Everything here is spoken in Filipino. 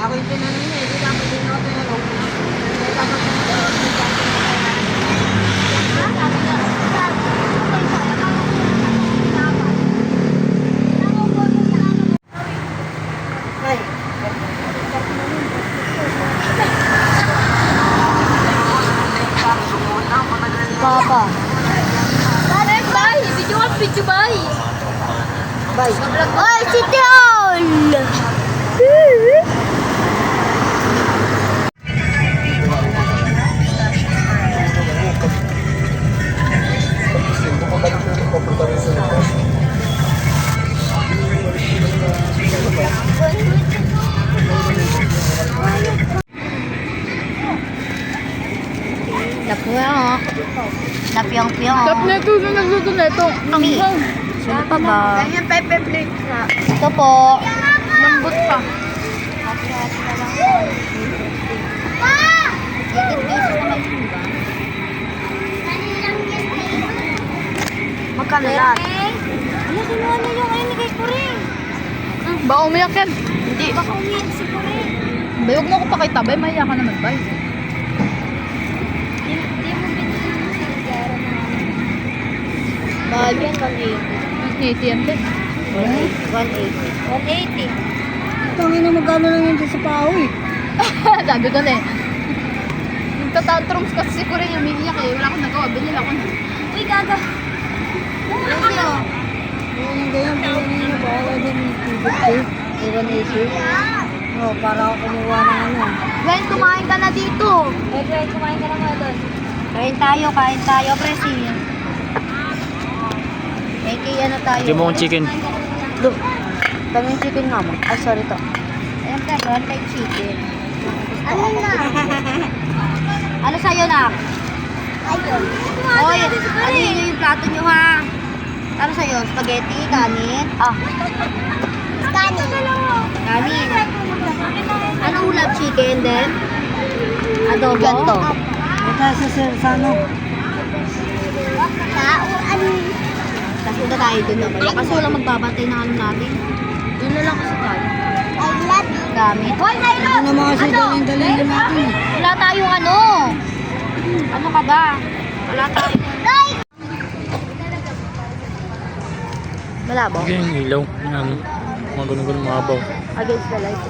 Ako yung tinanong niya, hindi dapat din ako tinanong. Kaya dapat Papa. Bye! Video ka, video bye! bye. Oy, City Hall! Napiyong-piyong. Tap na ito, yung nagluto na ito. Ang Ami. hang. Sino pa ba? Ganyan, pepe plate na. Ito po. Lambot pa. Chicken pieces naman yun ba? Magkano lahat? Ano, kinuha na yung ayun ni kay Kuring. Baka umiyak yan. Hindi. Baka umiyak si Kuring. Bayog mo ako pa kay Tabay, mahiya ka naman, bay. Hindi mo binili yung sigara na. Mahal yan, 180. 80 yan din. 180. 180. Tangin na magkano lang yun sa pahoy. Sabi ko na eh. Nagtatantrums kasi si Kuring umiiyak eh. Wala akong nagawa, binili ako na. Uy, gaga. Ano sa'yo? Ganyan, bilhin mo ba? Wala din yung tubig ko. 180. Oh, para ako kumuha ng ano. Glenn, kumain ka na dito. Glenn, kumain ka na nga doon. Kain tayo, presi. May kaya na tayo. Hindi mo akong chicken. Look, daming chicken nga mo. Ay, sorry to. Ayan ka, doon kay chicken. Ano na? Ano sa'yo, nak? Ayun. Oy, ano yung plato nyo, ha? Ano sa'yo? Spaghetti, kanin? Ah. Kanin. Kanin. Anong ulam? Chicken din? Adobo? Ganto. Ito sa ano? Tapos punta tayo dun naman. Kasi walang magbabantay ng ano natin. Doon na lang kasi tayo. Gamit. Ano naman kasi daling-daling natin eh. Wala tayong ano. Ano ka ba? Wala tayong... Malabo. Yung ilaw. Yung ano. Mga ganun-ganun mababaw. Against the light.